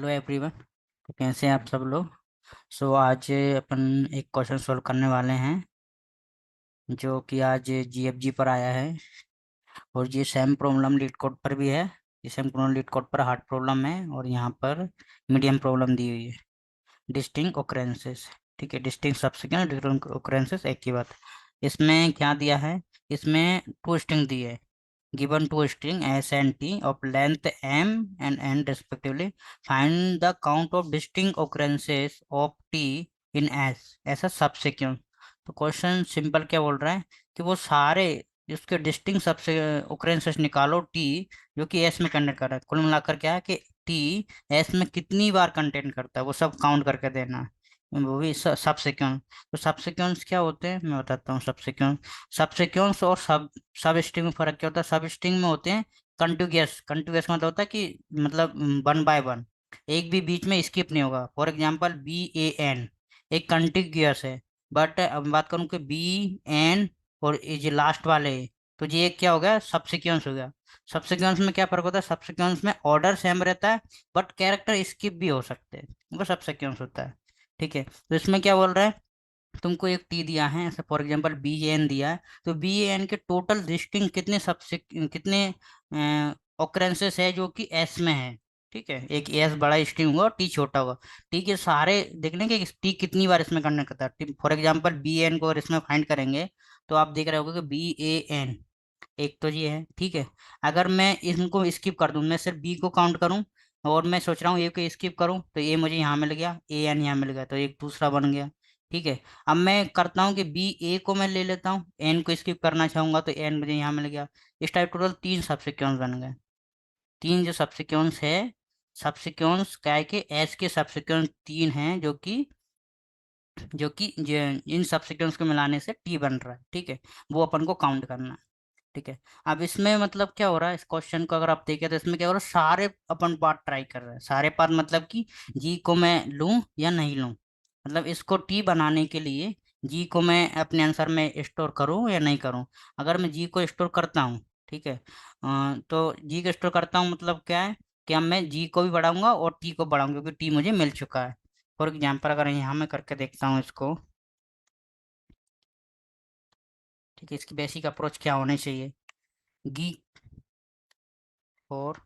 Hello everyone. तो कैसे हैं आप सब लोग। आज अपन एक क्वेश्चन सॉल्व करने वाले हैं जो कि आज जीएफजी पर आया है। और ये सेम प्रॉब्लम लीड कोड पर भी है। ये सेम प्रॉब्लम लीड कोड पर हार्ड प्रॉब्लम है और यहाँ पर मीडियम प्रॉब्लम दी हुई है। डिस्टिंक्ट ओकरेंसेस, ठीक है, डिस्टिंक्ट सब्सिक्वेंस डिस्टिंक्ट ओकरेंसेस एक ही बात। इसमें क्या दिया है, इसमें टू स्ट्रिंग दी है। given to a string s and t of length m and n respectively. Find the count of distinct occurrences of t in s ऐसा subsequence। तो क्वेश्चन सिंपल क्या बोल रहा है कि वो सारे उसके डिस्टिंक्ट सबसे ओकरेंसेस निकालो t जो कि s में कंटेंट कर रहा है। कुल मिलाकर क्या है कि t s में कितनी बार कंटेंट करता है वो सब काउंट करके देना है, वो भी सब सिक्वेंस। तो सब सिक्वेंस क्या होते हैं मैं बताता हूँ। सब सिक्वेंस और सब स्ट्रिंग में फर्क क्या होता है। सब स्ट्रिंग में होते हैं कंटिग्यूअस। कंटिग्यूअस मतलब होता है कि मतलब वन बाय वन, एक भी बीच में स्किप नहीं होगा। फॉर एग्जांपल BAN एक कंटिग्यूअस है। बट अब बात करूँ कि BN और ये जो लास्ट वाले हैं, तो ये एक क्या हो गया, सब सिक्वेंस हो गया। सब सिक्वेंस में क्या फर्क होता है, सब सिक्वेंस में ऑर्डर सेम रहता है बट कैरेक्टर स्किप भी हो सकते हैं, वो सब सिक्वेंस होता है। ठीक है, तो इसमें क्या बोल रहा है, तुमको एक टी दिया है ऐसे, फॉर एग्जांपल BAN दिया है। तो BAN के टोटल डिस्टिंक्ट कितने कितने ऑकरेंसेस है जो कि एस में है। ठीक है, एक एस बड़ा स्ट्रिंग होगा और टी छोटा होगा। टी के सारे देखने के टी कितनी बार इसमें करने करता है। फॉर एग्जांपल BAN को अगर इसमें फाइंड करेंगे तो आप देख रहे होगे कि BAN एक तो ये है। ठीक है, अगर मैं इनको स्किप कर दूं, मैं सिर्फ बी को काउंट करूं और मैं सोच रहा हूँ ए को स्किप करूं, तो ए मुझे यहाँ मिल गया, AN यहाँ मिल गया, तो एक दूसरा बन गया। ठीक है, अब मैं करता हूँ कि BA को मैं ले लेता हूँ, एन को स्किप करना चाहूंगा तो एन मुझे यहाँ मिल गया। इस टाइप टोटल तीन सबसिक्वेंस बन गए। तीन जो सबसिक्वेंस है, सबसिक्वेंस क्या है कि एस के सबसिक्वेंस तीन हैं इन सबसिक्वेंस को मिलाने से टी बन रहा है। ठीक है, वो अपन को काउंट करना है। ठीक है, अब इसमें मतलब क्या हो रहा है, इस क्वेश्चन को अगर आप देखें तो इसमें क्या हो रहा है, सारे अपन पार्ट ट्राई कर रहे हैं। सारे पार्ट मतलब कि जी को मैं लूं या नहीं लूं, मतलब इसको टी बनाने के लिए जी को मैं अपने आंसर में स्टोर करूं या नहीं करूं। अगर मैं जी को स्टोर करता हूं, ठीक है, तो जी को स्टोर करता हूं मतलब क्या है कि अब मैं जी को भी बढ़ाऊंगा और टी को बढ़ाऊंगा क्योंकि टी मुझे मिल चुका है। फॉर एग्जाम्पल अगर यहाँ मैं करके देखता हूँ इसको, ठीक है, इसकी बेसिक अप्रोच क्या होनी चाहिए, गी और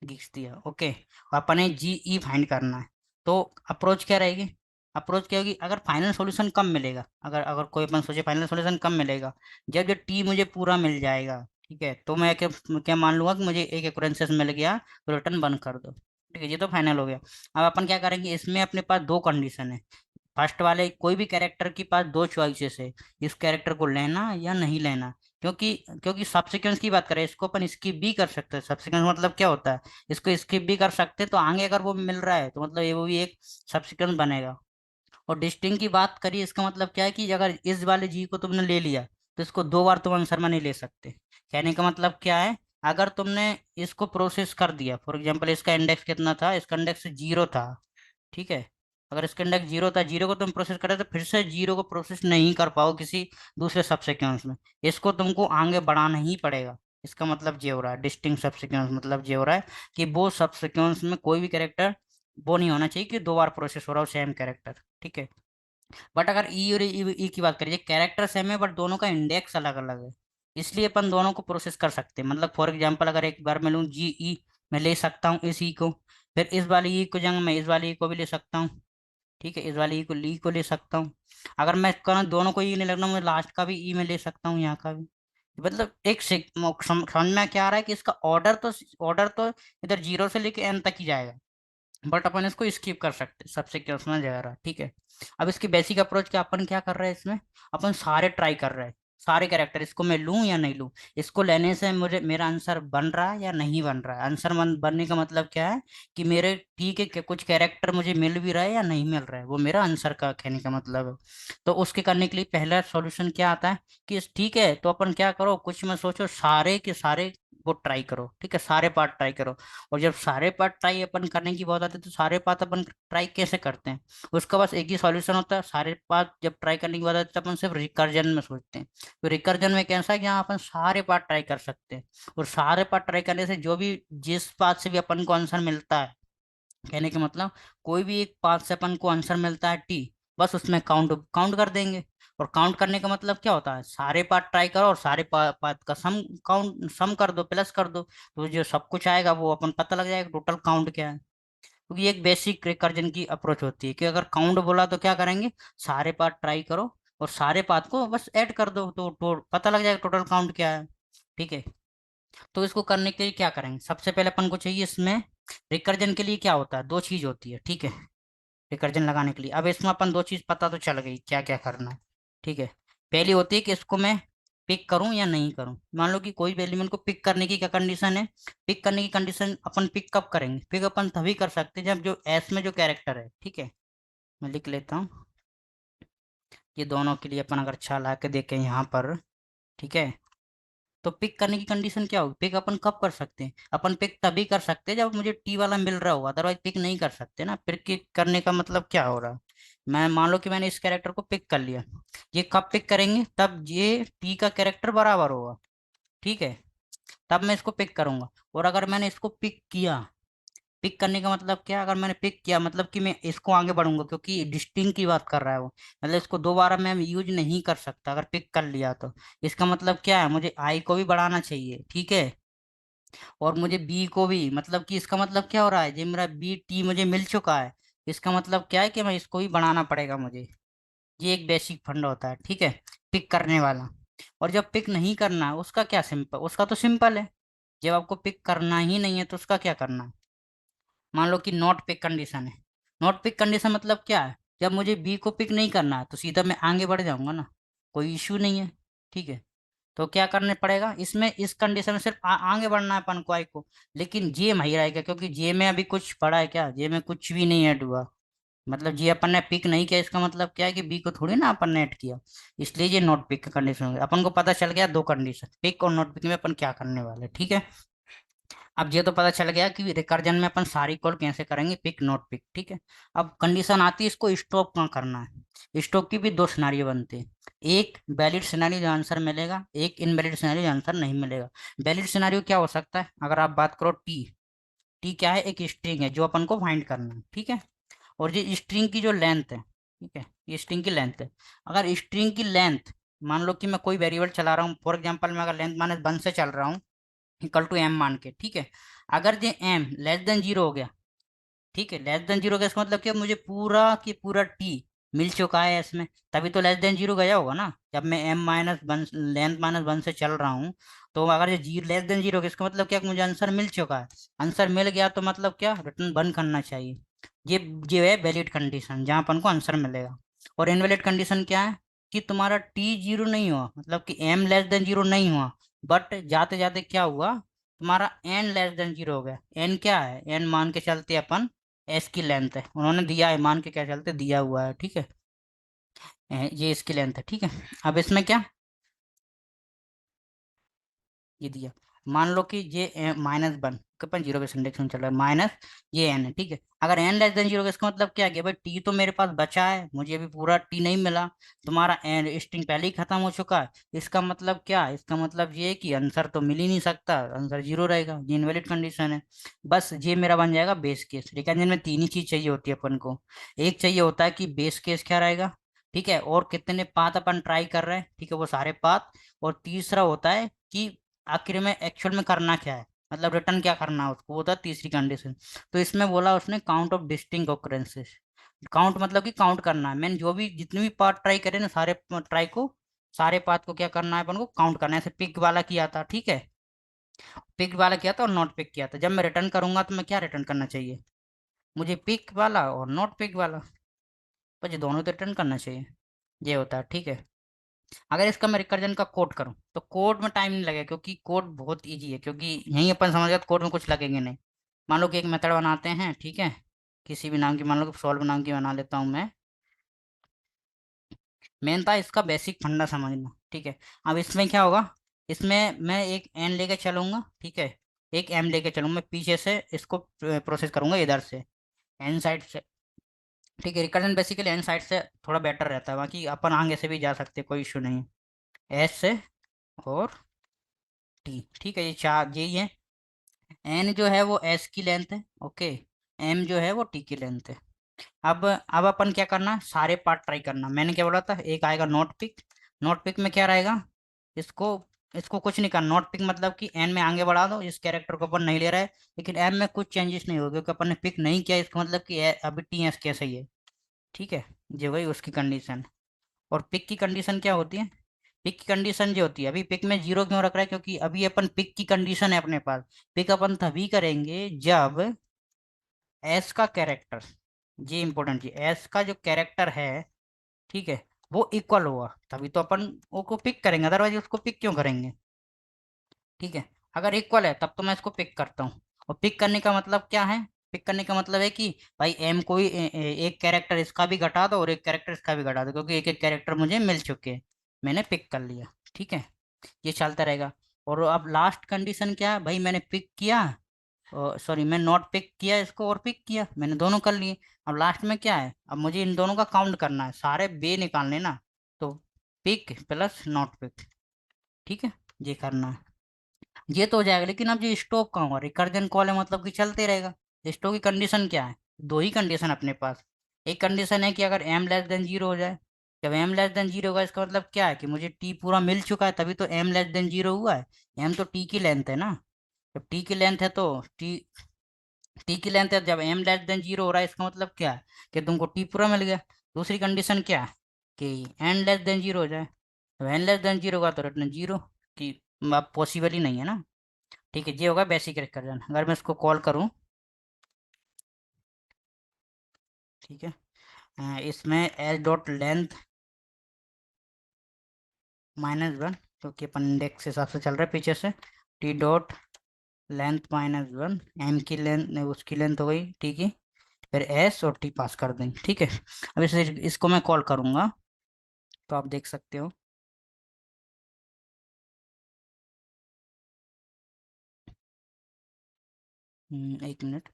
गिक्स दिया, ओके, अपने GE फाइंड करना है। तो अप्रोच क्या रहेगी, अप्रोच क्या होगी, अगर फाइनल सॉल्यूशन कब मिलेगा, अगर अगर कोई अपन सोचे फाइनल सॉल्यूशन कब मिलेगा, जब ये टी मुझे पूरा मिल जाएगा। ठीक है, तो मैं क्या क्या मान लूंगा कि मुझे एक एक्सपेरिंसेस मिल गया, तो रिटर्न बंद कर दो। ठीक है, ये तो फाइनल हो गया। अब अपन क्या करेंगे, इसमें अपने पास दो कंडीशन है। फर्स्ट वाले कोई भी कैरेक्टर के पास दो चॉइसेस है, इस कैरेक्टर को लेना या नहीं लेना। क्योंकि क्योंकि सबसिक्वेंस की बात करें, इसको अपन स्किप भी कर सकते हैं। सबसिक्वेंस मतलब क्या होता है, इसको स्किप भी कर सकते हैं, तो आगे अगर वो मिल रहा है तो मतलब ये वो भी एक सबसिक्वेंस बनेगा। और डिस्टिंग की बात करिए, इसका मतलब क्या है कि अगर इस वाले जी को तुमने ले लिया तो इसको दो बार तुम आंसर में नहीं ले सकते। कहने का मतलब क्या है, अगर तुमने इसको प्रोसेस कर दिया, फॉर एग्जाम्पल इसका इंडेक्स कितना था, इसका इंडेक्स 0 था। ठीक है, अगर इसका इंडेक्स 0 था, 0 को तुम प्रोसेस करे तो फिर से 0 को प्रोसेस नहीं कर पाओ किसी दूसरे सबसिक्वेंस में, इसको तुमको आगे बढ़ाना ही पड़ेगा। इसका मतलब ये हो रहा है डिस्टिंग सबसिक्वेंस, मतलब ये हो रहा है कि वो सबसिक्वेंस में कोई भी कैरेक्टर वो नहीं होना चाहिए कि दो बार प्रोसेस हो रहा हो सेम कैरेक्टर। ठीक है, बट अगर ई और ई की बात करिए, कैरेक्टर सेम है बट दोनों का इंडेक्स अलग अलग है, इसलिए अपन दोनों को प्रोसेस कर सकते हैं। मतलब फॉर एग्जांपल अगर एक बार मैं लूँ GE, मैं ले सकता हूँ इस ई को, फिर इस वाली ई को जगह मैं इस वाली ई को भी ले सकता हूँ। ठीक है, इस वाली ई को ली को ले सकता हूँ। अगर मैं कहूँ दोनों को ई नहीं लगना, मैं लास्ट का भी ई में ले सकता हूँ, यहाँ का भी। मतलब एक समझ में क्या आ रहा है कि इसका ऑर्डर तो इधर 0 से लेके N तक ही जाएगा, बट अपन इसको स्किप कर सकते हैं, सबसे क्या उसमें जा रहा है। ठीक है, अब इसकी बेसिक अप्रोच क्या, अपन क्या कर रहे हैं इसमें, अपन सारे ट्राई कर रहे हैं, सारे कैरेक्टर इसको मैं लूं या नहीं लूं। इसको लेने से मुझे मेरा आंसर बन रहा है या नहीं बन रहा है। आंसर बनने का मतलब क्या है कि मेरे ठीक है कि कुछ कैरेक्टर मुझे मिल भी रहा है या नहीं मिल रहा है, वो मेरा आंसर का कहने का मतलब है। तो उसके करने के लिए पहला सॉल्यूशन क्या आता है कि ठीक है, तो अपन क्या करो, कुछ मत सोचो, सारे के सारे वो ट्राई करो। ठीक है, सारे पार्ट ट्राई करो। और जब सारे पार्ट ट्राई अपन करने की बात आती है तो सारे पार्ट अपन ट्राई कैसे करते हैं, उसका बस एक ही सॉल्यूशन होता है। सारे पार्ट जब ट्राई करने की बात आती है तो अपन सिर्फ रिकर्जन में सोचते हैं। तो रिकर्जन में कैसा है कि यहाँ अपन सारे पार्ट ट्राई कर सकते हैं, और सारे पार्ट ट्राई करने से जो भी जिस पार्ट से भी अपन को आंसर मिलता है, कहने का मतलब कोई भी एक पाथ से अपन को आंसर मिलता है टी, बस उसमें काउंट काउंट कर देंगे। और काउंट करने का मतलब क्या होता है, सारे पार्ट ट्राई करो और सारे पाथ का सम काउंट सम कर दो, प्लस कर दो, तो जो सब कुछ आएगा वो अपन पता लग जाएगा टोटल काउंट क्या है। क्योंकि ये एक बेसिक रिकर्जन की अप्रोच होती है कि अगर काउंट बोला तो क्या करेंगे, सारे पार्ट ट्राई करो और सारे पाथ को बस ऐड कर दो, तो पता लग जाएगा टोटल काउंट क्या है। ठीक है। तो इसको करने के लिए क्या करेंगे, सबसे पहले अपन को चाहिए इसमें रिकर्जन के लिए क्या होता है, दो चीज होती है। ठीक है। रिकर्जन लगाने के लिए अब इसमें अपन दो चीज पता तो चल गई क्या क्या करना है। ठीक है। पहली होती है कि इसको मैं पिक करूं या नहीं करूं। मान लो कि कोई भी एलिमेंट को पिक करने की क्या कंडीशन है, पिक करने की कंडीशन अपन पिक कब करेंगे, पिक अपन तभी कर सकते हैं जब जो एस में जो कैरेक्टर है। ठीक है। मैं लिख लेता हूँ, ये दोनों के लिए अपन अगर छा ला के देखें यहाँ पर। ठीक है। तो पिक करने की कंडीशन क्या होगी, पिक अपन कब कर सकते हैं, अपन पिक तभी कर सकते हैं जब मुझे टी वाला मिल रहा होगा, अदरवाइज पिक नहीं कर सकते ना। पिक करने का मतलब क्या हो रहा है, मैं मान लो कि मैंने इस कैरेक्टर को पिक कर लिया, ये कब पिक करेंगे, तब ये टी का कैरेक्टर बराबर होगा। ठीक है। तब मैं इसको पिक करूंगा। और अगर मैंने इसको पिक किया, पिक करने का मतलब क्या, अगर मैंने पिक किया मतलब कि मैं इसको आगे बढ़ूंगा, क्योंकि डिस्टिंग की बात कर रहा है वो, मतलब इसको दोबारा मैं यूज नहीं कर सकता अगर पिक कर लिया तो। इसका मतलब क्या है, मुझे आई को भी बढ़ाना चाहिए। ठीक है। और मुझे बी को भी, मतलब कि इसका मतलब क्या हो रहा है, जो मेरा बी टी मुझे मिल चुका है, इसका मतलब क्या है कि मैं इसको भी बढ़ाना पड़ेगा मुझे। ये एक बेसिक फंडा होता है। ठीक है। पिक करने वाला। और जब पिक नहीं करना है उसका क्या, सिंपल, उसका तो सिंपल है। जब आपको पिक करना ही नहीं है तो उसका क्या करना है, मान लो कि नॉट पिक कंडीशन है। नॉट पिक कंडीशन मतलब क्या है, जब मुझे बी को पिक नहीं करना है तो सीधा मैं आगे बढ़ जाऊंगा ना, कोई इश्यू नहीं है। ठीक है। तो क्या करने पड़ेगा इसमें, इस कंडीशन में सिर्फ आगे बढ़ना है अपन को आई को, लेकिन जे में ही रहेगा, क्योंकि जे में अभी कुछ पड़ा है क्या, जे में कुछ भी नहीं ऐड हुआ। मतलब जे अपन ने पिक नहीं किया, इसका मतलब क्या है कि बी को थोड़ी ना अपन ने ऐड किया, इसलिए ये नॉट पिक का कंडीशन हो गया। अपन को पता चल गया दो कंडीशन, पिक और नॉट पिक में अपन क्या करने वाले। ठीक है। अब ये तो पता चल गया कि रिकर्जन में अपन सारी कॉल कैसे करेंगे, पिक नॉट पिक। ठीक है। अब कंडीशन आती है इसको स्टॉप कहाँ करना है। स्टॉप की भी दो सिनारियो बनते हैं, एक वैलिड सिनारियो जो आंसर मिलेगा, एक इनवैलिड सिनारियो जो आंसर नहीं मिलेगा। वैलिड सिनारियो क्या हो सकता है, अगर आप बात करो टी, टी क्या है, एक स्ट्रिंग है जो अपन को फाइंड करना है। ठीक है। और ये स्ट्रिंग की जो लेंथ है, ठीक है, ये स्ट्रिंग की लेंथ है। अगर स्ट्रिंग की लेंथ, मान लो कि मैं कोई वेरिएबल चला रहा हूँ, फॉर एग्जाम्पल मैं अगर लेंथ माइनस वन से चल रहा हूँ, इक्वल टू एम मान के। ठीक है। अगर ये एम लेस देन जीरो हो गया, ठीक है, लेस देन जीरो का इसका मतलब क्या, मुझे पूरा की पूरा टी मिल चुका है इसमें, तभी तो लेस देन जीरो गया होगा ना, जब मैं m minus one length minus one से चल रहा हूँ। तो अगर ये जी लेस देन जीरो, इसका मतलब क्या, मुझे आंसर मिल चुका है। आंसर मिल गया तो मतलब क्या, रिटर्न बंद करना चाहिए। ये ये है वैलिड कंडीशन जहाँ अपन को आंसर मिलेगा। और इनवैलिड कंडीशन क्या है, कि तुम्हारा टी जीरो नहीं हुआ, मतलब कि एम लेस देन जीरो नहीं हुआ, बट जाते जाते क्या हुआ, तुम्हारा एन लेस देन जीरो हो गया। एन क्या है, एन मान के चलते अपन, एस की लेंथ है, उन्होंने दिया है, मान के क्या चलते दिया हुआ है। ठीक है। ये इसकी लेंथ है। ठीक है। अब इसमें क्या, ये दिया, मान लो कि ये माइनस वन, अपन जीरो के इंडेक्स में चल रहा है, माइनस ये एन है। ठीक है। अगर एन लेस देन जीरो का इसका मतलब क्या है कि भाई टी तो मेरे पास बचा है, मुझे अभी पूरा टी नहीं मिला, तुम्हारा एन स्ट्रिंग पहले ही खत्म हो चुका है। इसका मतलब क्या है, इसका मतलब ये है कि आंसर तो मिल ही नहीं सकता, आंसर जीरो रहेगा, ये इनवैलिड कंडीशन है। बस ये मेरा बन जाएगा बेस केस। लेकिन जिनमें तीन ही चीज चाहिए होती है अपन को, एक चाहिए होता है कि बेस केस क्या रहेगा, ठीक है, और कितने पाथ अपन ट्राई कर रहे हैं, ठीक है, वो सारे पाथ। और तीसरा होता है कि आखिर में एक्चुअल में करना क्या है, मतलब रिटर्न क्या करना है उसको, वो था तीसरी कंडीशन। तो इसमें बोला उसने count of distinct occurrences. Count मतलब कि काउंट करना है, मैंने जो भी जितने भी पार्ट ट्राई करे ना, सारे ट्राई को, सारे पाथ को क्या करना है अपन को, काउंट करना है। ऐसे पिक वाला किया था, ठीक है, पिक वाला किया था और नॉट पिक किया था। जब मैं रिटर्न करूंगा तो मैं क्या रिटर्न करना चाहिए, मुझे पिक वाला और नॉट पिक वाला, पर ये दोनों तो रिटर्न करना चाहिए। ये होता है। ठीक है। अगर इसका मैं रिकर्जन का कोड करूँ तो कोड में टाइम नहीं लगेगा, क्योंकि कोड बहुत इजी है, क्योंकि यहीं अपन समझ गए कोड में कुछ लगेंगे नहीं। मान लो कि एक मेथड बनाते हैं, ठीक है, किसी भी नाम की, मान लो कि सॉल्व नाम की बना लेता हूँ मैं। मेन था इसका बेसिक फंडा समझना। ठीक है। अब इसमें क्या होगा, इसमें मैं एक एन लेके चलूंगा, ठीक है, एक एम लेके चलूंगा, मैं पीछे से इसको प्रोसेस करूंगा इधर से, एन साइड से। ठीक है। रिकर्जन बेसिकली एन साइड से थोड़ा बेटर रहता है, बाकी अपन आगे से भी जा सकते हैं, कोई इशू नहीं है, एस से और टी। ठीक है, ये चार यही है। एन जो है वो एस की लेंथ है, ओके। एम जो है वो टी की लेंथ है। अब अपन क्या करना, सारे पार्ट ट्राई करना। मैंने क्या बोला था, एक आएगा नोट पिक। नोट पिक में क्या रहेगा, इसको इसको कुछ नहीं करना। नोट पिक मतलब कि एन में आगे बढ़ा दो, इस कैरेक्टर को अपन नहीं ले रहा है, लेकिन एम में कुछ चेंजेस नहीं होगा क्योंकि अपन ने पिक नहीं किया, इसका मतलब कि अभी टी एस कैसे ही है। ठीक है, ये वही उसकी कंडीशन। और पिक की कंडीशन क्या होती है, पिक की कंडीशन जो होती है, अभी पिक में जीरो क्यों रख रहा है, क्योंकि अभी अपन पिक की कंडीशन है अपने पास। पिक अपन तभी करेंगे जब एस का कैरेक्टर, ये इंपॉर्टेंट जी, एस का जो कैरेक्टर है, ठीक है, वो इक्वल हुआ तभी तो अपन वो को पिक करेंगे, अदरवाइज उसको पिक क्यों करेंगे। ठीक है, अगर इक्वल है तब तो मैं इसको पिक करता हूँ। और पिक करने का मतलब क्या है, पिक करने का मतलब है कि भाई एम कोई एक कैरेक्टर इसका भी घटा दो और एक कैरेक्टर इसका भी घटा दो, क्योंकि एक एक कैरेक्टर मुझे मिल चुके हैं, मैंने पिक कर लिया। ठीक है, ये चलता रहेगा। और अब लास्ट कंडीशन क्या है, भाई मैंने पिक किया, सॉरी मैं नॉट पिक किया इसको और पिक किया, मैंने दोनों कर लिए। अब लास्ट में क्या है, अब मुझे इन दोनों का काउंट करना है, सारे बे निकालने ना। तो पिक प्लस नॉट पिक, ठीक है, ये करना है। ये तो हो जाएगा, लेकिन अब ये स्टॉप का होगा, रिकर्जन कॉल है मतलब कि चलते रहेगा। स्टॉप की कंडीशन क्या है, दो ही कंडीशन अपने पास। एक कंडीशन है कि अगर एम लेस देन जीरो हो जाए। जब एम लेस देन जीरो होगा इसका मतलब क्या है कि मुझे टी पूरा मिल चुका है, तभी तो एम लेस देन जीरो हुआ है। एम तो टी की लेंथ है ना, जब टी की लेंथ है तो टी की लेंथ है, जब एम लेस देन जीरो हो रहा है इसका मतलब क्या है कि तुमको टी पूरा मिल गया। दूसरी कंडीशन क्या है कि एन लेस देन जीरो हो जाए। तो एन लेस देन जीरो का तो रिटर्न जीरो की, अब पॉसिबल ही नहीं है ना। ठीक है, ये होगा बेसिक रिकर्जन। अगर मैं इसको कॉल करूँ, ठीक है, इसमें एच डॉट लेंथ -1, क्योंकि अपन इंडेक्स के हिसाब से चल रहा है पीछे से, टी डॉट लेंथ -1, एम की लेंथ उसकी लेंथ हो गई टी की, फिर एस और टी पास कर देंगे। ठीक है, अब इसको मैं कॉल करूँगा तो आप देख सकते हो। 1 मिनट।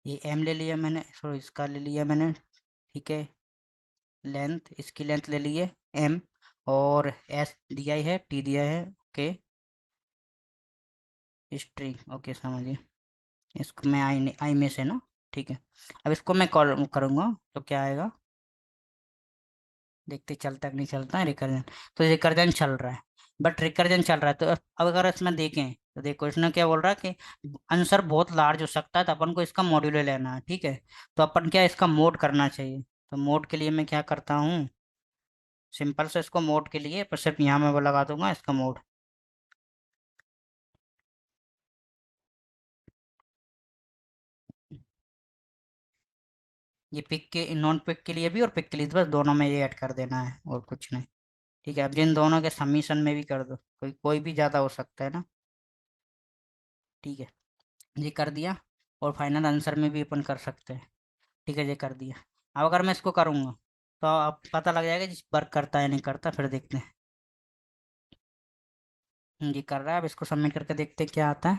ये एम ले लिया मैंने, सॉरी इसका ले लिया मैंने। ठीक है, लेंथ, इसकी लेंथ ले लिए एम, और एस दिया ही है, टी दिया है। ओके, स्ट्रिंग, ओके समझिए। इसको मैं आई में से ना, ठीक है। अब इसको मैं कॉल करूँगा तो क्या आएगा, देखते चलता कि नहीं चलता है रिकर्जन। तो रिकर्जन चल रहा है, बट रिकर्जन चल रहा है तो अब अगर इसमें देखें तो देखो इसने क्या बोल रहा है कि आंसर बहुत लार्ज हो सकता है, तो अपन को इसका मॉड्यूलर लेना है। ठीक है, तो अपन क्या इसका मोड करना चाहिए। तो मोड के लिए मैं क्या करता हूँ, सिंपल से इसको मोड के लिए पर सिर्फ यहाँ मैं वो लगा दूंगा इसका मोड। ये पिक के, नॉन पिक के लिए भी और पिक के लिए, तो बस दोनों में ये ऐड कर देना है और कुछ नहीं। ठीक है, अब जिन दोनों के सबमिशन में भी कर दो, कोई कोई भी ज़्यादा हो सकता है ना। ठीक है, ये कर दिया। और फाइनल आंसर में भी अपन कर सकते हैं। ठीक है, ये कर दिया। अब अगर मैं इसको करूँगा तो अब पता लग जाएगा जिस वर्क करता है नहीं करता, फिर देखते हैं। ये कर रहा है, अब इसको सबमिट करके देखते हैं क्या आता है।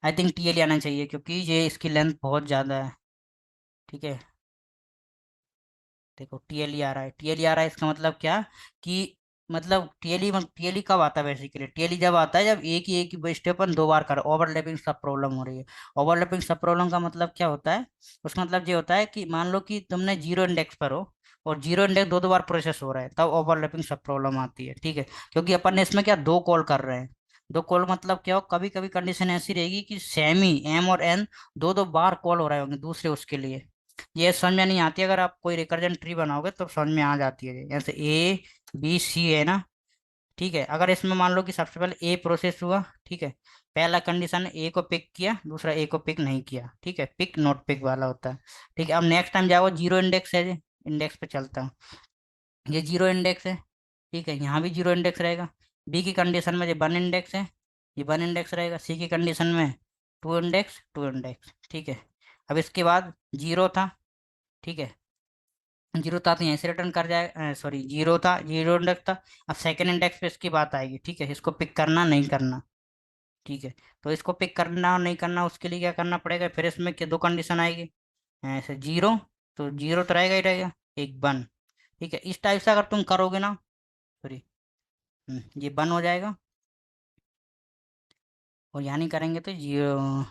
आई थिंक टीएल आना चाहिए क्योंकि ये इसकी लेंथ बहुत ज़्यादा है। ठीक है, देखो टीएलई आ रहा है, टीएलई आ रहा है, इसका मतलब क्या कि मतलब टीएलई कब आता है, बेसिकली टीएलई जब आता है जब एक ही स्टेप पर दो बार कर, ओवरलैपिंग सब प्रॉब्लम हो रही है। ओवरलैपिंग सब प्रॉब्लम का मतलब क्या होता है, उसका मतलब ये होता है कि मान लो कि तुमने जीरो इंडेक्स पर हो और जीरो इंडेक्स दो दो बार प्रोसेस हो रहा है, तब ओवरलैपिंग सब प्रॉब्लम आती है। ठीक है, क्योंकि अपन ने इसमें क्या दो कॉल कर रहे हैं। दो कॉल मतलब क्या हो, कभी कभी कंडीशन ऐसी रहेगी कि सेम ही एम और एन दो दो बार कॉल हो रहे होंगे दूसरे उसके लिए। ये समझ में नहीं आती, अगर आप कोई रिकर्जन ट्री बनाओगे तो समझ में आ जाती है। जैसे ए बी सी है ना, ठीक है, अगर इसमें मान लो कि सबसे पहले ए प्रोसेस हुआ, ठीक है, पहला कंडीशन ए को पिक किया, दूसरा ए को पिक नहीं किया। ठीक है, पिक नॉट पिक वाला होता है। ठीक है, अब नेक्स्ट टाइम जाओ, जीरो इंडेक्स है जी, इंडेक्स पे चलता हूँ, ये जीरो इंडेक्स है। ठीक है, यहाँ भी जीरो इंडेक्स रहेगा। बी की कंडीशन में ये वन इंडेक्स है, ये वन इंडेक्स रहेगा। सी की कंडीशन में टू इंडेक्स, टू इंडेक्स। ठीक है, अब इसके बाद जीरो था, ठीक है, जीरो था तो यहीं से रिटर्न कर जाए, सॉरी जीरो था, जीरो इंडेक्स था। अब सेकंड इंडेक्स पे इसकी बात आएगी। ठीक है, इसको पिक करना नहीं करना। ठीक है, तो इसको पिक करना और नहीं करना उसके लिए क्या करना पड़ेगा, फिर इसमें क्या दो कंडीशन आएगी, ऐसे जीरो, तो जीरो तो रहेगा ही रहेगा, एक वन। ठीक है, इस टाइप से अगर तुम करोगे ना, सॉरी, ये बन हो जाएगा। और यहाँ नहीं करेंगे तो जीरो,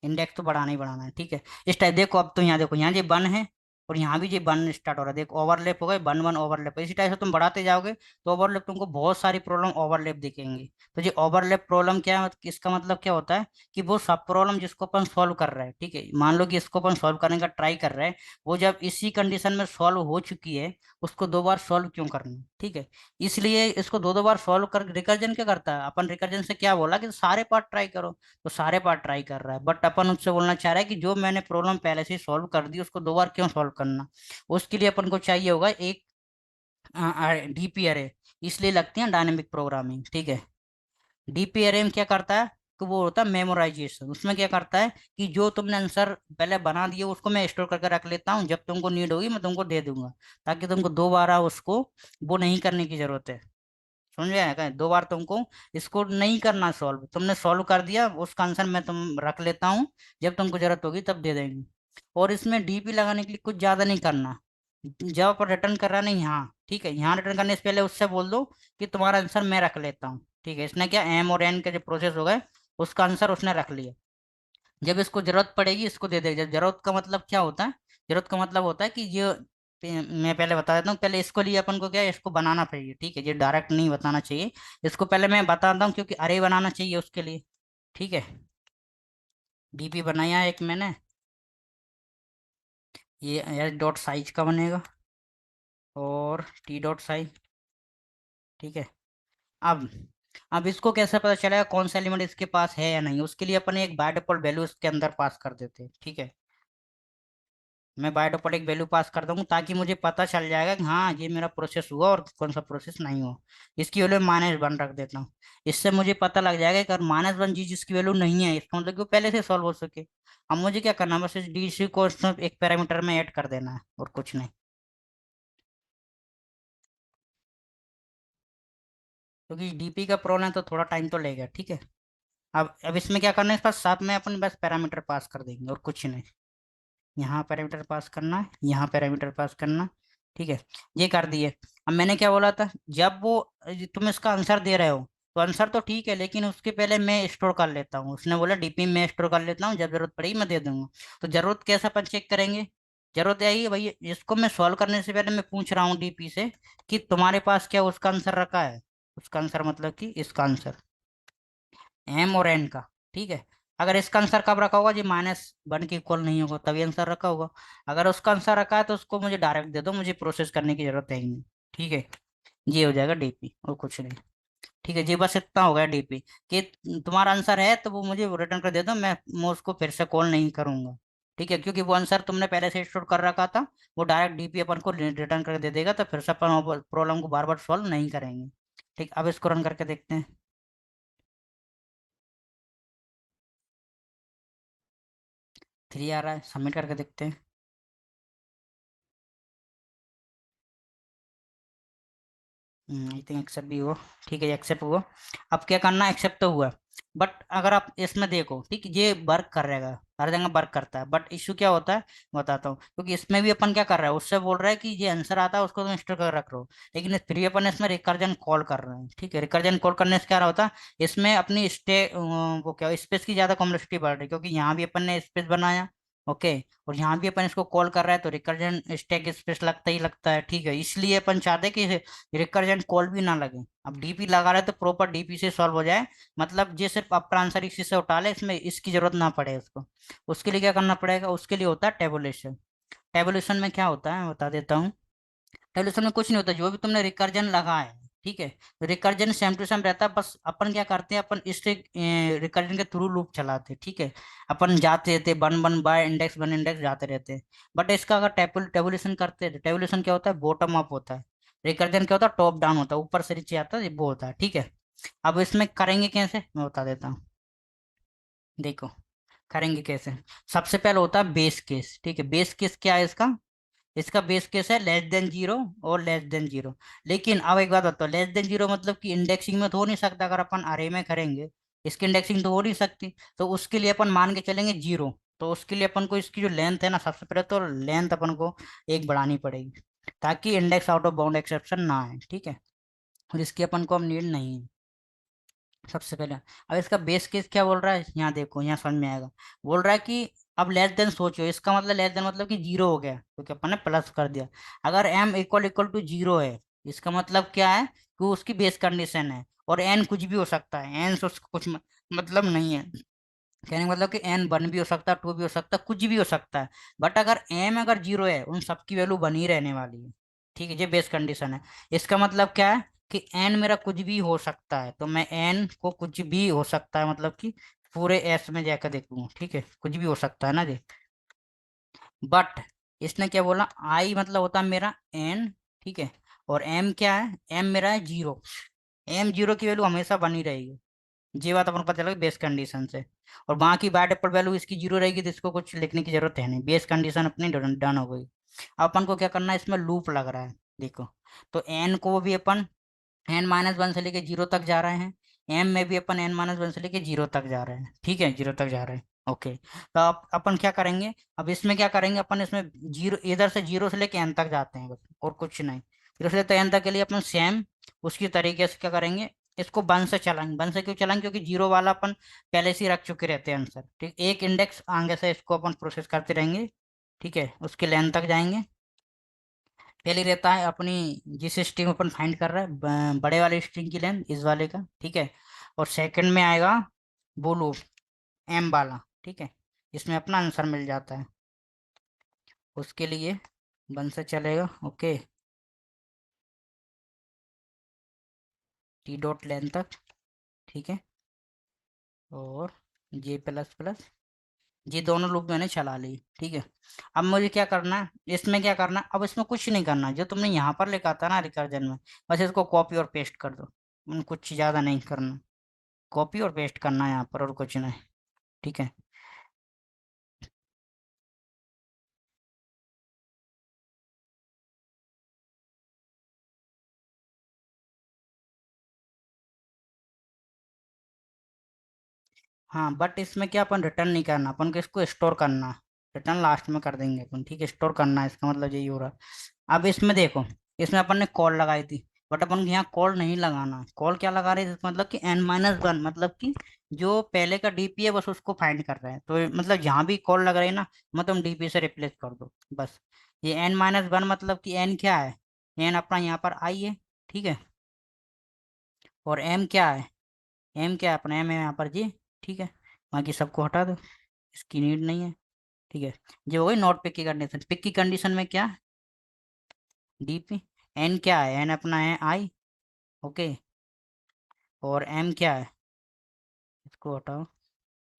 इंडेक्स तो बढ़ाना ही बढ़ाना है, ठीक है। इस टाइप देखो, अब तो यहाँ देखो, यहाँ ये वन है और यहाँ भी ये वन स्टार्ट हो रहा है, देखो ओवरलैप हो गए, वन वन ओवरलैप। इसी टाइप से तुम बढ़ाते जाओगे तो ओवरलैप तुमको बहुत सारी प्रॉब्लम ओवरलैप दिखेंगी। तो ये ओवरलैप प्रॉब्लम क्या है, इसका मतलब क्या होता है कि वो सब प्रॉब्लम जिसको अपन सॉल्व कर रहे हैं, ठीक है, मान लो कि इसको अपन सॉल्व करने का ट्राई कर रहे हैं, वो जब इसी कंडीशन में सॉल्व हो चुकी है, उसको दो बार सॉल्व क्यों करना है, ठीक है। इसलिए इसको दो दो बार सॉल्व कर, रिकर्जन क्या करता है, अपन रिकर्जन से क्या बोला कि सारे पार्ट ट्राई करो, तो सारे पार्ट ट्राई कर रहा है, बट अपन उससे बोलना चाह रहा है कि जो मैंने प्रॉब्लम पहले से सॉल्व कर दी उसको दो बार क्यों सॉल्व करना। उसके लिए अपन को चाहिए होगा एक डीपी अरे, इसलिए लगती है डायनेमिक प्रोग्रामिंग, ठीक है। डीपी अरे में क्या करता है कि वो होता है मेमोराइजेशन। उसमें क्या करता है कि जो तुमने आंसर पहले बना दिए उसको मैं स्टोर करके रख लेता हूँ, जब तुमको नीड होगी मैं तुमको दे दूंगा, ताकि तुमको दोबारा उसको वो नहीं करने की जरूरत है। समझ में आएगा, दो बार तुमको इसको नहीं करना सॉल्व, तुमने सॉल्व कर दिया, उसका आंसर मैं तुम रख लेता हूँ, जब तुमको जरूरत होगी तब दे देंगे। और इसमें डीपी लगाने के लिए कुछ ज्यादा नहीं करना, जब पर रिटर्न कर रहा नहीं, यहाँ ठीक है, यहाँ रिटर्न करने से पहले उससे बोल दो कि तुम्हारा आंसर मैं रख लेता हूँ, ठीक है। इसने क्या, एम और एन का जो प्रोसेस हो गए, उसका आंसर उसने रख लिया। जब इसको जरूरत पड़ेगी इसको दे देगा। जब जरूरत का मतलब क्या होता है, जरूरत का मतलब होता है कि ये मैं पहले बता देता हूँ, पहले इसको लिए अपन को क्या है, इसको बनाना चाहिए, ठीक है, ये डायरेक्ट नहीं बताना चाहिए। इसको पहले मैं बताता हूँ क्योंकि अरे बनाना चाहिए उसके लिए, ठीक है। डीपी बनाया एक मैंने, ये एस डॉट साइज का बनेगा, और टी डॉट साइज, ठीक है। अब अब इसको कैसे पता चलेगा कौन सा एलिमेंट इसके पास है या नहीं, उसके लिए अपन एक बाय डिफॉल्ट वैल्यू इसके अंदर पास कर देते हैं, ठीक है। मैं बाय डिफॉल्ट एक वैल्यू पास कर दूंगा ताकि मुझे पता चल जाएगा कि हाँ ये मेरा प्रोसेस हुआ और कौन सा प्रोसेस नहीं हुआ। इसकी वैल्यू -1 रख देता हूँ। इससे मुझे पता लग जाएगा कि अगर -1 जी जिसकी वैल्यू नहीं है, इसका मतलब कि वो पहले से सॉल्व हो सके। अब मुझे क्या करना है, बस इस डी सी को इसमें एक पैरामीटर में ऐड कर देना है और कुछ नहीं, क्योंकि डीपी का प्रॉब्लम है तो थोड़ा टाइम तो लेगा, ठीक है। अब इसमें क्या करना है, इसका साथ में अपन बस पैरामीटर पास कर देंगे और कुछ नहीं। यहाँ पैरामीटर पास करना है, यहाँ पैरामीटर पास करना, ठीक है। ये कर दिए। अब मैंने क्या बोला था, जब वो तुम इसका आंसर दे रहे हो, तो आंसर तो ठीक है, लेकिन उसके पहले मैं स्टोर कर लेता हूँ। उसने बोला डीपी में स्टोर कर लेता हूँ, जब जरूरत पड़ेगी मैं दे दूंगा। तो जरूरत कैसे अपन चेक करेंगे, जरूरत यही है भाई, इसको मैं सॉल्व करने से पहले मैं पूछ रहा हूँ डीपी से कि तुम्हारे पास क्या उसका आंसर रखा है। उसका आंसर मतलब कि इसका आंसर, एम और एन का, ठीक है। अगर इसका आंसर कब रखा होगा, जी -1 के इक्वल नहीं होगा तभी आंसर रखा होगा। अगर उसका आंसर रखा है तो उसको मुझे डायरेक्ट दे दो, मुझे प्रोसेस करने की जरूरत है ही नहीं, ठीक है। ये हो जाएगा डीपी और कुछ नहीं, ठीक है जी। बस इतना हो गया डीपी कि तुम्हारा आंसर है तो वो मुझे रिटर्न कर दे दो, मैं उसको फिर से कॉल नहीं करूंगा, ठीक है, क्योंकि वो आंसर तुमने पहले से स्टोर कर रखा था। वो डायरेक्ट डीपी अपन को रिटर्न कर दे देगा, तो फिर से अपन प्रॉब्लम को बार बार सॉल्व नहीं करेंगे। ठीक, अब इसको रन करके देखते हैं। 3 आ रहा है, सबमिट करके देखते हैं। आई थिंक एक्सेप्ट भी हुआ, ठीक है, एक्सेप्ट हुआ। अब क्या करना, एक्सेप्ट तो हुआ, बट अगर आप इसमें देखो, ठीक है, ये वर्क कर रहेगा, हर जगह वर्क करता है, बट इश्यू क्या होता है बताता हूँ। क्योंकि इसमें भी अपन क्या कर रहा है, उससे बोल रहा है कि ये आंसर आता है उसको तुम स्टोर कर रख लो, लेकिन फिर भी अपन इसमें रिकर्जन कॉल कर रहे हैं, ठीक है। रिकर्जन कॉल करने से क्या रहा होता है, इसमें अपनी वो क्या स्पेस की ज्यादा कॉम्प्लेक्सिटी बढ़ रही है, क्योंकि यहाँ भी अपन ने स्पेस बनाया, ओके, और यहाँ भी अपन इसको कॉल कर रहा है, तो रिकर्जन स्टैक स्पेस लगता ही लगता है, ठीक है। इसलिए अपन चाहते हैं कि रिकर्जन कॉल भी ना लगे। अब डीपी लगा रहे तो प्रॉपर डीपी से सॉल्व हो जाए, मतलब ये सिर्फ अपना आंसर इसी से उठा ले, इसमें इसकी जरूरत ना पड़े उसको। उसके लिए क्या करना पड़ेगा, उसके लिए होता है टेबुलेशन। टेबुलेशन में क्या होता है मैं बता देता हूँ। टेबुलेशन में कुछ नहीं होता, जो भी तुमने रिकर्जन लगा है, ठीक है, रिकर्जन सेम टू सेम रहता है, बस अपन क्या करते हैं, अपन इस रिकर्जन के थ्रू लूप चलाते हैं, ठीक है। अपन जाते रहते one one by index one index जाते रहते हैं। बट इसका अगर टेबुलेशन करते हैं, टेबुलेशन क्या होता है, बॉटम अप होता है। रिकर्जन क्या होता है, टॉप डाउन होता है, ऊपर से नीचे आता है, ये वो होता है, ठीक है। अब इसमें करेंगे कैसे मैं बता देता हूँ, देखो करेंगे कैसे। सबसे पहले होता है बेस केस, ठीक है। बेस केस क्या है इसका, इसका बेस केस है <<0 और <<0। लेकिन अब एक बात बताओ, <<0 मतलब कि इंडेक्सिंग में तो हो नहीं सकता, अगर अपन अरे में करेंगे इसकी इंडेक्सिंग तो हो नहीं सकती। तो उसके लिए अपन मान के चलेंगे 0। तो उसके लिए अपन को इसकी जो लेंथ है ना, सबसे पहले तो लेंथ अपन को एक बढ़ानी पड़ेगी, ताकि index out of bound exception ना आए, ठीक है। और इसकी अपन को अब नीड नहीं है सबसे पहले। अब इसका बेस केस क्या बोल रहा है, यहाँ देखो, यहाँ समझ में आएगा। बोल रहा है कि अब लेस देन सोचो, इसका मतलब लेस देन मतलब कि जीरो हो गया, क्योंकि अपन ने प्लस कर दिया। अगर m equal equal to zero है, इसका मतलब क्या है कि उसकी बेस कंडीशन है। और एन कुछ भी हो सकता है, एन से उसका कुछ मतलब नहीं है। कहने का मतलब कि एन वन भी हो सकता है, टू भी हो सकता है, कुछ भी हो सकता है। बट अगर एम अगर जीरो है, उन सबकी वैल्यू बनी रहने वाली है, ठीक है। ये बेस कंडीशन है। इसका मतलब क्या है कि एन मेरा कुछ भी हो सकता है, तो मैं एन को कुछ भी हो सकता है मतलब कि पूरे एस में जाकर देख लूंगा, ठीक है, कुछ भी हो सकता है ना जी। बट इसने क्या बोला, आई मतलब होता है मेरा एन, ठीक है। और एम क्या है, एम मेरा है जीरो। एम जीरो की वैल्यू हमेशा बनी रहेगी। ये बात अपन को पता चला बेस कंडीशन से। और बाकी बाय डिफॉल्ट वैल्यू इसकी जीरो रहेगी, तो इसको कुछ लिखने की जरूरत है नहीं, बेस कंडीशन अपनी डन हो गई। अब अपन को क्या करना है, इसमें लूप लग रहा है, देखो। तो एन को भी अपन एन माइनस वन से लेके जीरो तक जा रहे हैं। एम में भी अपन एन माइनस वन से लेके जीरो तक जा रहे हैं, ठीक है, जीरो तक जा रहे हैं। ओके, तो अब अपन क्या करेंगे, अब इसमें क्या करेंगे अपन, इसमें जीरो, इधर से जीरो से लेके एन तक जाते हैं बस, और कुछ नहीं। जीरो से लेकर एन तक के लिए अपन सेम उसकी तरीके से क्या करेंगे, इसको वन से चलाएंगे। वन से क्यों चलाएंगे, क्योंकि जीरो वाला अपन पहले से ही रख चुके रहते हैं आंसर, ठीक। एक इंडेक्स आगे से इसको अपन प्रोसेस करते रहेंगे, ठीक है, उसके लेंथ तक जाएंगे। पहले रहता है अपनी, जिस स्ट्रिंग अपन फाइंड कर रहे हैं, बड़े वाले स्ट्रिंग की लेंथ इस वाले का, ठीक है। और सेकंड में आएगा बोलो एम वाला, ठीक है, इसमें अपना आंसर मिल जाता है। उसके लिए वन से चलेगा, ओके, टी डॉट लेंथ तक, ठीक है। और जे प्लस प्लस, ये दोनों लूप मैंने चला ली, ठीक है। अब मुझे क्या करना है, इसमें क्या करना है, अब इसमें कुछ नहीं करना, जो तुमने यहाँ पर लिखा था ना रिकर्जन में, बस इसको कॉपी और पेस्ट कर दो। कुछ ज़्यादा नहीं करना, कॉपी और पेस्ट करना है यहाँ पर, और कुछ नहीं, ठीक है। हाँ, बट इसमें क्या, अपन रिटर्न नहीं करना, अपन को इसको स्टोर करना है। रिटर्न लास्ट में कर देंगे अपन, ठीक है, स्टोर करना है, इसका मतलब यही हो रहा है। अब इसमें देखो, इसमें अपन ने कॉल लगाई थी, बट अपन को यहाँ कॉल नहीं लगाना। कॉल क्या लगा रहे थे, मतलब कि एन माइनस वन, मतलब कि जो पहले का डीपी है बस उसको फाइंड कर रहे हैं। तो मतलब जहाँ भी कॉल लग रही है ना, मतलब डीपी से रिप्लेस कर दो बस। ये एन माइनस वन मतलब कि एन क्या है, एन अपना यहाँ पर आई है, ठीक है। और एम क्या है, एम क्या है अपना, एम है यहाँ पर जी, ठीक है। बाकी सबको हटा दो, इसकी नीड नहीं है, ठीक है। जो हो गई नॉट पिक की कंडीशन। पिक की कंडीशन में क्या, डीपी, एन क्या है, एन अपना है आई, ओके। और एम क्या है, इसको हटाओ,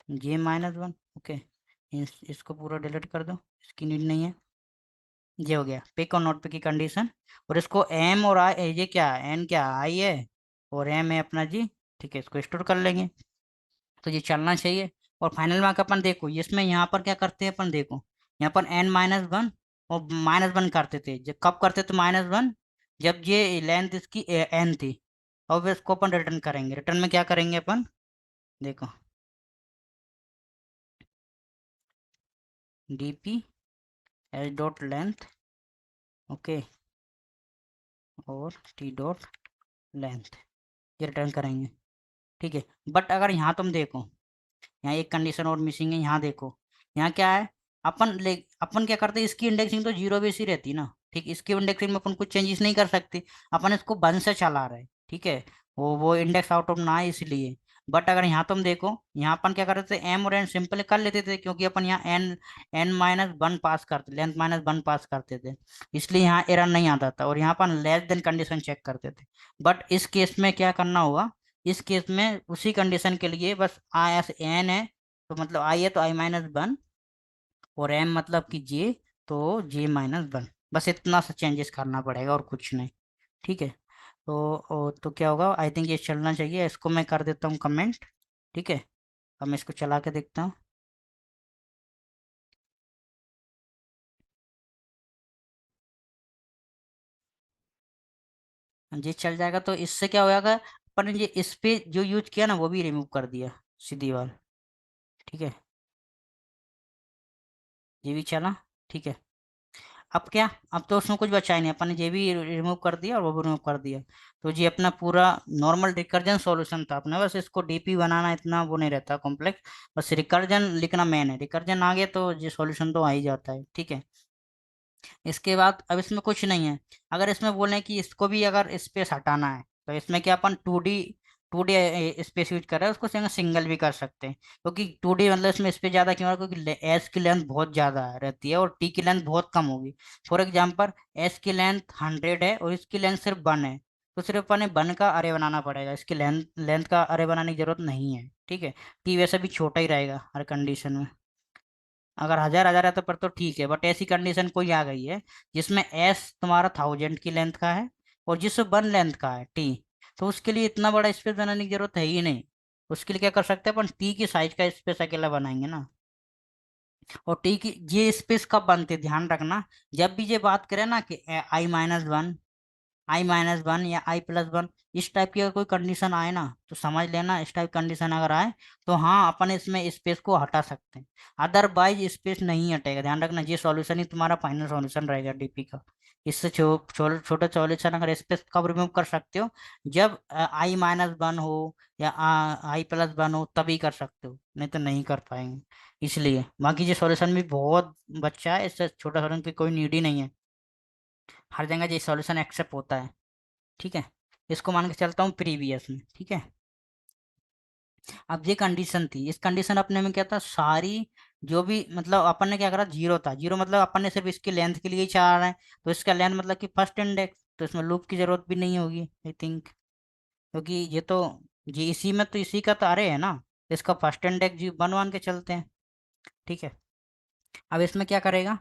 जे माइनस वन, ओके। इसको पूरा डिलीट कर दो, इसकी नीड नहीं है। ये हो गया पिक और नॉट पिक की कंडीशन। और इसको एम और आई, ये क्या है, एन क्या आई है, और एम है अपना जी, ठीक है, इसको स्टोर कर लेंगे। तो ये चलना चाहिए। और फाइनल में आकर अपन देखो, इसमें यहाँ पर क्या करते हैं अपन, देखो यहाँ पर एन माइनस वन और माइनस वन करते थे। जब कब करते थे माइनस वन, जब ये लेंथ इसकी एन थी। अब इसको अपन रिटर्न करेंगे, रिटर्न में क्या करेंगे अपन, देखो, D P H dot length, okay, और टी डॉट लेंथ, ये रिटर्न करेंगे, ठीक है। बट अगर यहाँ तुम देखो, यहाँ एक कंडीशन और मिसिंग है, यहाँ देखो, यहाँ क्या है, अपन क्या करते हैं, इसकी इंडेक्सिंग तो जीरो बेस ही रहती ना, ठीक। इसकी इंडेक्सिंग में अपन कुछ चेंजेस नहीं कर सकते, अपन इसको वन से चला रहे हैं, ठीक है। वो इंडेक्स आउट ऑफ ना है इसलिए। बट अगर यहाँ तुम देखो, यहाँ अपन क्या करते थे, एम और एन सिंपल कर लेते थे, क्योंकि अपन यहाँ n n minus one pass करते, लेंथ माइनस वन पास करते थे, इसलिए यहाँ एरर नहीं आता था। और यहाँ अपन लेस देन कंडीशन चेक करते थे। बट इस केस में क्या करना होगा, इस केस में उसी कंडीशन के लिए बस आई एस एन है, तो मतलब आई है तो आई माइनस वन, और एम मतलब कि जे, तो जे माइनस वन, बस इतना सा चेंजेस करना पड़ेगा और कुछ नहीं, ठीक है। तो क्या होगा, आई थिंक ये चलना चाहिए, इसको मैं कर देता हूँ कमेंट, ठीक है। अब मैं इसको चला के देखता हूँ। ये चल जाएगा, तो इससे क्या होगा, अपन ने ये इस पे जो यूज किया ना वो भी रिमूव कर दिया, सीधी बात, ठीक है। ये भी चला, ठीक है। अब क्या, अब तो उसमें कुछ बचा ही नहीं, अपन ने ये भी रिमूव कर दिया और वो भी रिमूव कर दिया। तो ये अपना पूरा नॉर्मल रिकर्जन सॉल्यूशन था अपना, बस इसको डीपी बनाना इतना वो नहीं रहता कॉम्प्लेक्स। बस रिकर्जन लिखना मेन है, रिकर्जन आ गया तो ये सॉल्यूशन तो आ ही जाता है, ठीक है। इसके बाद अब इसमें कुछ नहीं है। अगर इसमें बोलें कि इसको भी अगर स्पेस हटाना है, तो इसमें क्या अपन टू डी स्पेस यूज कर रहे हैं, उसको सिंगल भी कर सकते हैं। क्योंकि टू डी मतलब इसमें स्पेस ज़्यादा क्यों है, क्योंकि एस की लेंथ बहुत ज़्यादा रहती है और टी की लेंथ बहुत कम होगी। फॉर एग्जाम्पल, एस की लेंथ 100 है और इसकी लेंथ सिर्फ 1 है, तो सिर्फ अपन 1 का अरे बनाना पड़ेगा, इसकी लेंथ लेंथ का अरे बनाने की जरूरत नहीं है, ठीक है। टी वैसे भी छोटा ही रहेगा हर कंडीशन में। अगर 1000 है तो पर तो ठीक है, बट ऐसी कंडीशन कोई आ गई है जिसमें एस तुम्हारा 1000 की लेंथ का है और जिसमें 1 लेंथ का है टी, तो उसके लिए इतना बड़ा स्पेस बनाने की जरूरत है ही नहीं। उसके लिए क्या कर सकते हैं अपन, टी की साइज का स्पेस अकेला बनाएंगे ना। और टी की ये स्पेस कब बनते हैं, ध्यान रखना, जब भी ये बात करें ना कि I-1, I-1 या I+1, इस टाइप की अगर कोई कंडीशन आए ना, तो समझ लेना इस टाइप कंडीशन अगर आए तो हाँ अपन इसमें स्पेस को हटा सकते हैं। अदरवाइज स्पेस नहीं हटेगा, ध्यान रखना, ये सॉल्यूशन ही तुम्हारा फाइनल सॉल्यूशन रहेगा डीपी का। इससे छोटा सॉल्यूशन अगर स्पेस कब रिमूव कर सकते हो, जब I-1 हो या I+1 हो तभी कर सकते हो, नहीं तो नहीं कर पाएंगे। इसलिए बाकी ये सॉल्यूशन भी बहुत बच्चा है, इससे छोटा सॉल्यूशन की कोई नीड ही नहीं है, हर जगह ये सॉल्यूशन एक्सेप्ट होता है, ठीक है। इसको मान के चलता हूँ प्रीवियस में, ठीक है। अब ये कंडीशन थी, इस कंडीशन अपने में क्या था, सारी जो भी मतलब अपन ने क्या करा, जीरो था, जीरो मतलब अपन ने सिर्फ इसकी लेंथ के लिए ही चाह रहे हैं, तो इसका लेंथ मतलब कि फर्स्ट इंडेक्स, तो इसमें लूप की जरूरत भी नहीं होगी आई थिंक, क्योंकि ये तो जी इसी में तो इसी का तो अरे है ना, तो इसका फर्स्ट इंडेक्स जी वन के चलते हैं, ठीक है। अब इसमें क्या करेगा,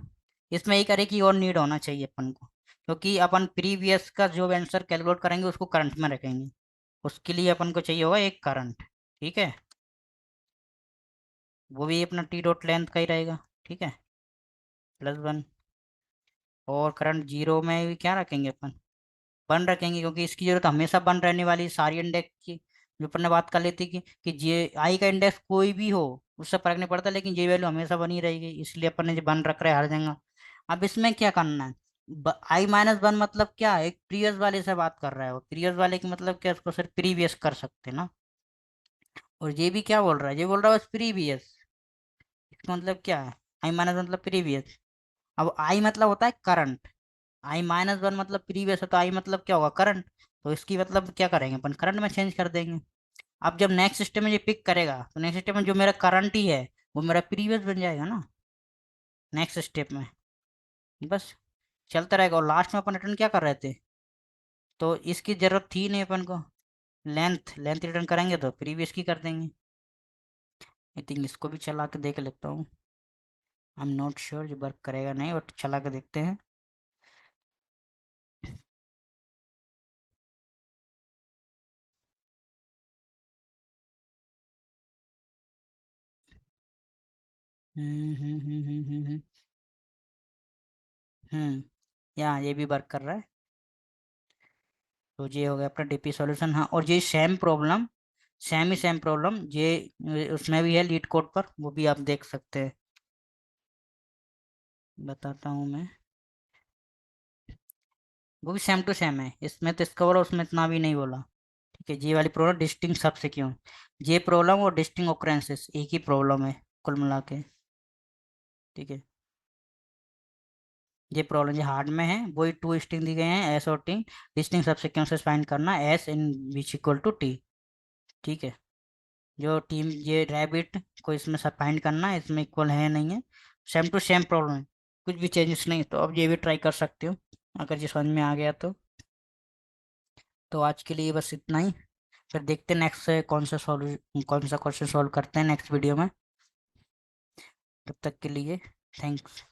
इसमें एक अरे की और नीड होना चाहिए अपन को, क्योंकि अपन प्रीवियस का जो आंसर कैलकुलेट करेंगे उसको करंट में रखेंगे, उसके लिए अपन को चाहिए होगा एक करंट, ठीक है। वो भी अपना टी डॉट लेंथ का ही रहेगा, ठीक है, +1। और करंट जीरो में भी क्या रखेंगे अपन, 1 रखेंगे, क्योंकि इसकी जरूरत हमेशा 1 रहने वाली है सारी इंडेक्स की। जो अपन ने बात कर ली थी कि जे आई का इंडेक्स कोई भी हो उससे फर्क नहीं पड़ता, लेकिन जे वैल्यू हमेशा बनी रहेगी, इसलिए अपन ने जो 1 रख रहा है हर जगह। अब इसमें क्या करना है, I-1 मतलब क्या है, एक प्रीवियस वाले से बात कर रहा है, वो प्रीवियस वाले की मतलब क्या, उसको सिर्फ प्रीवियस कर सकते हैं ना। और ये भी क्या बोल रहा है, ये बोल रहा है बस प्रीवियस, इसका मतलब क्या है, I-1 मतलब प्रीवियस। अब आई मतलब होता है करंट, I-1 मतलब प्रीवियस है, तो आई मतलब क्या होगा, करंट, तो इसकी मतलब क्या करेंगे अपन, करंट में चेंज कर देंगे। अब जब नेक्स्ट स्टेप में ये पिक करेगा, तो नेक्स्ट स्टेप में जो मेरा करंट ही है वो मेरा प्रीवियस बन जाएगा ना नेक्स्ट स्टेप में, बस चलता रहेगा। और लास्ट में अपन रिटर्न क्या कर रहे थे, तो इसकी जरूरत थी नहीं अपन को, लेंथ लेंथ रिटर्न करेंगे तो प्रीवियस की कर देंगे। आई थिंक इसको भी चला के देख लेता हूँ, आई एम नॉट श्योर ये वर्क करेगा नहीं, बट चला के देखते हैं। हम्म। हम्म, या ये भी वर्क कर रहा है। तो ये हो गया अपना डीपी सॉल्यूशन, हाँ। और ये सेम प्रॉब्लम ये उसमें भी है लीड कोड पर, वो भी आप देख सकते हैं, बताता हूँ मैं। वो भी सेम टू सेम है, इसमें तो इसका बोला उसमें इतना भी नहीं बोला, ठीक है। ये वाली प्रॉब्लम डिस्टिंक्ट सबसे क्यों, ये प्रॉब्लम और डिस्टिंक्ट ओकरेंसेस एक ही प्रॉब्लम है कुल मिला के, ठीक है। ये प्रॉब्लम ये हार्ड में है, वही 2 स्ट्रिंग दी गए हैं एस और टी, डिस्टिंक्ट सब सिक्वेंसेस फाइंड करना s in which equal to t, ठीक है। जो टीम ये रैबिट को इसमें सब फाइंड करना है, इसमें इक्वल है नहीं है, सेम टू सेम प्रॉब्लम है, कुछ भी चेंजेस नहीं, तो अब ये भी ट्राई कर सकते हो अगर ये समझ में आ गया तो। आज के लिए बस इतना ही, फिर देखते हैं नेक्स्ट से कौन सा क्वेश्चन सॉल्व करते हैं नेक्स्ट वीडियो में। तब तक के लिए थैंक्स।